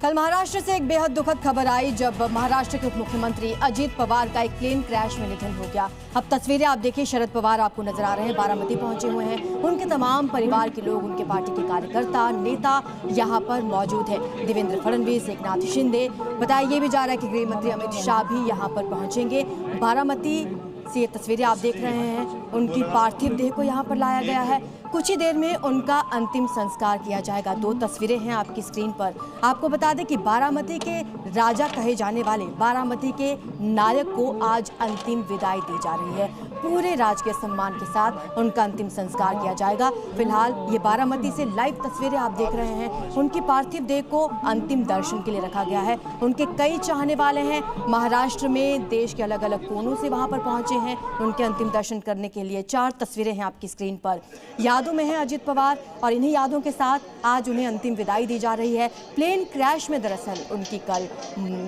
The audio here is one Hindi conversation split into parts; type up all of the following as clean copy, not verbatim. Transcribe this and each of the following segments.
कल महाराष्ट्र से एक बेहद दुखद खबर आई जब महाराष्ट्र के उप मुख्यमंत्री अजित पवार का एक प्लेन क्रैश में निधन हो गया। अब तस्वीरें आप देखिए, शरद पवार आपको नजर आ रहे हैं, बारामती पहुंचे हुए हैं। उनके तमाम परिवार के लोग, उनके पार्टी के कार्यकर्ता, नेता यहाँ पर मौजूद है। देवेंद्र फडणवीस, एकनाथ शिंदे, बताया ये भी जा रहा है कि गृह मंत्री अमित शाह भी यहाँ पर पहुंचेंगे। बारामती से ये तस्वीरें आप देख रहे हैं, उनकी पार्थिव देह को यहाँ पर लाया गया है। कुछ ही देर में उनका अंतिम संस्कार किया जाएगा। 2 तस्वीरें हैं आपकी स्क्रीन पर। आपको बता दें कि बारामती के राजा कहे जाने वाले, बारामती के नायक को आज अंतिम विदाई दी जा रही है। पूरे राजकीय सम्मान के साथ उनका अंतिम संस्कार किया जाएगा। फिलहाल ये बारामती से लाइव तस्वीरें आप देख रहे हैं। उनकी पार्थिव देह को अंतिम दर्शन के लिए रखा गया है। उनके कई चाहने वाले हैं, महाराष्ट्र में देश के अलग अलग कोनों से वहां पर पहुंचे हैं उनके अंतिम दर्शन करने के लिए। 4 तस्वीरें हैं आपकी स्क्रीन पर। यादों में है अजित पवार और इन्हीं यादों के साथ आज उन्हें अंतिम विदाई दी जा रही है। प्लेन क्रैश में दरअसल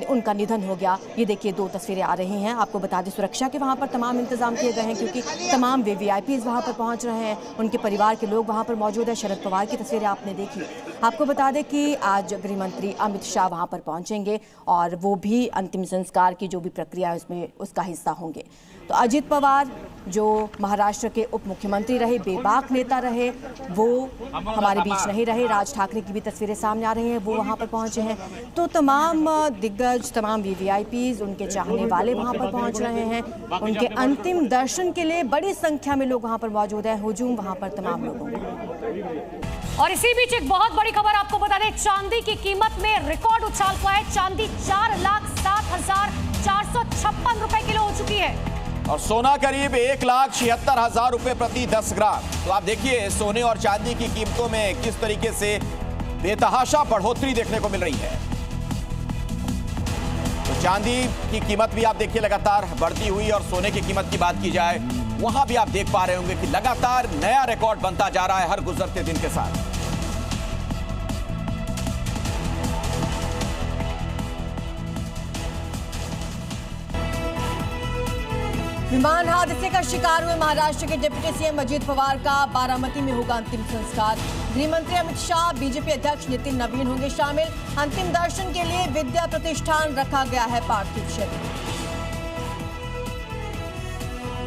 उनका निधन हो गया। ये देखिए 2 तस्वीरें आ रही हैं। आपको बता दें सुरक्षा के वहां पर तमाम इंतजाम किए गए हैं, क्योंकि तमाम वीवीआईपीज वहां पर पहुंच रहे हैं। उनके परिवार के लोग वहां पर मौजूद है। शरद पवार की तस्वीरें आपने देखी। आपको बता दें कि आज गृह मंत्री अमित शाह वहां पर पहुंचेंगे और वो भी अंतिम संस्कार की जो भी प्रक्रिया है उसमें उसका हिस्सा होंगे। तो अजित पवार जो महाराष्ट्र के उप मुख्यमंत्री रहे, बेबाक नेता रहे, वो हमारे बीच नहीं रहे। राज ठाकरे की भी तस्वीरें सामने आ रही हैं, वो वहां पर पहुंचे हैं। तो तमाम दिग्गज, तमाम वीवीआईपीज, उनके चाहने वाले वहां पर पहुंच रहे हैं। उनके अंतिम दर्शन के लिए बड़ी संख्या में लोग वहां पर मौजूद है। हुजूम वहां पर तमाम लोगों को। और इसी बीच एक बहुत बड़ी खबर आपको बता दें, चांदी की कीमत में रिकॉर्ड उछाल हुआ है। चांदी 4,07,456 रुपए किलो हो चुकी है और सोना करीब 1,76,000 रुपए प्रति 10 ग्राम। तो आप देखिए सोने और चांदी की कीमतों में किस तरीके से बेतहाशा बढ़ोतरी देखने को मिल रही है। तो चांदी की कीमत भी आप देखिए लगातार बढ़ती हुई, और सोने की कीमत की बात की जाए वहां भी आप देख पा रहे होंगे कि लगातार नया रिकॉर्ड बनता जा रहा है हर गुजरते दिन के साथ। विमान हादसे का शिकार हुए महाराष्ट्र के डिप्टी सीएम अजित पवार का बारामती में होगा अंतिम संस्कार। गृह मंत्री अमित शाह, बीजेपी अध्यक्ष नितिन नवीन होंगे शामिल। अंतिम दर्शन के लिए विद्या प्रतिष्ठान रखा गया है पार्थिव शरीर।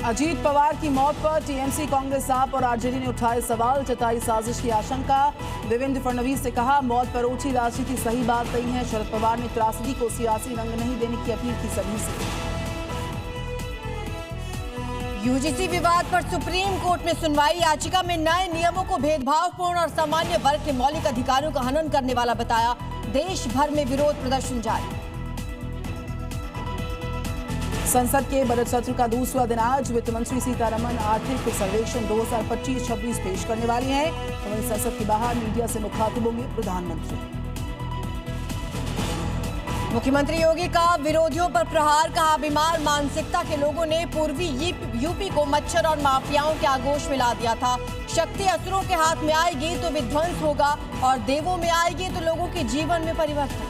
अजीत पवार की मौत पर टीएमसी, कांग्रेस, आप और आरजेडी ने उठाए सवाल, जताई साजिश की आशंका। देवेंद्र फडणवीस ने कहा मौत पर ओछी राजनीति सही बात नहीं है। शरद पवार ने त्रासदी को सियासी रंग नहीं देने की अपील की सभी से। यूजीसी विवाद पर सुप्रीम कोर्ट में सुनवाई। याचिका में नए नियमों को भेदभावपूर्ण और सामान्य वर्ग के मौलिक अधिकारों का हनन करने वाला बताया। देश भर में विरोध प्रदर्शन जारी। संसद के बजट सत्र का दूसरा दिन आज वित्त मंत्री सीतारमण आर्थिक सर्वेक्षण 2025-26 पेश करने वाली हैं। वहीं संसद के बाहर मीडिया से मुखातिब होंगे प्रधानमंत्री। मुख्यमंत्री योगी का विरोधियों पर प्रहार, कहा बीमार मानसिकता के लोगों ने पूर्वी यूपी को मच्छर और माफियाओं के आगोश में ला दिया था। शक्ति असुरों के हाथ में आएगी तो विध्वंस होगा और देवों में आएगी तो लोगों के जीवन में परिवर्तन।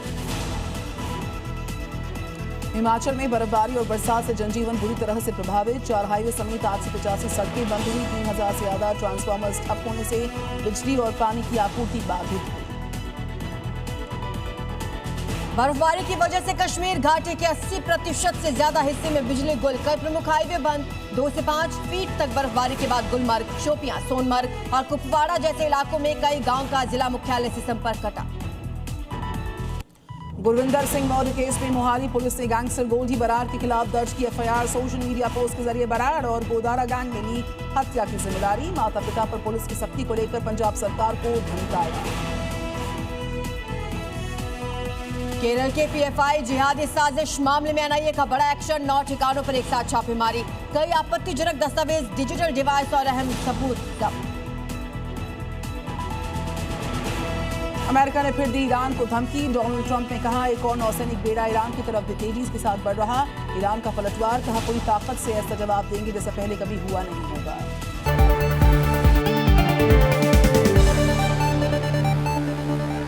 हिमाचल में बर्फबारी और बरसात से जनजीवन बुरी तरह से प्रभावित। 4 हाईवे समेत 885 सड़कें बंद हुई। 3000 से ज्यादा ट्रांसफार्मर्स ठप होने से बिजली और पानी की आपूर्ति बाधित। बर्फबारी की वजह से कश्मीर घाटी के 80% से ज्यादा हिस्से में बिजली गुल। कई प्रमुख हाईवे बंद। 2 से 5 फीट तक बर्फबारी के बाद गुलमर्ग, शोपियां, सोनमर्ग और कुपवाड़ा जैसे इलाकों में कई गांव का जिला मुख्यालय से संपर्क कटा। गुरविंदर सिंह मौर्य केस में मोहाली पुलिस ने गैंगस्टर गोल्डी बराड़ के खिलाफ दर्ज की एफआईआर। सोशल मीडिया पोस्ट के जरिए बराड़ और गोदारा गैंग ने ली हत्या की जिम्मेदारी। माता पिता पर पुलिस की सख्ती को लेकर पंजाब सरकार को धमकाया। केरल के पीएफआई जिहादी साजिश मामले में एनआईए का बड़ा एक्शन। 9 ठिकानों पर एक साथ छापेमारी। कई आपत्तिजनक दस्तावेज, डिजिटल डिवाइस और अहम सबूत जब्त। अमेरिका ने फिर दी ईरान को धमकी। डोनाल्ड ट्रंप ने कहा एक और नौसैनिक बेड़ा ईरान की तरफ भी तेजी के साथ बढ़ रहा। ईरान का पलटवार, कहा पूरी ताकत से ऐसा जवाब देंगे जैसा पहले कभी हुआ नहीं होगा।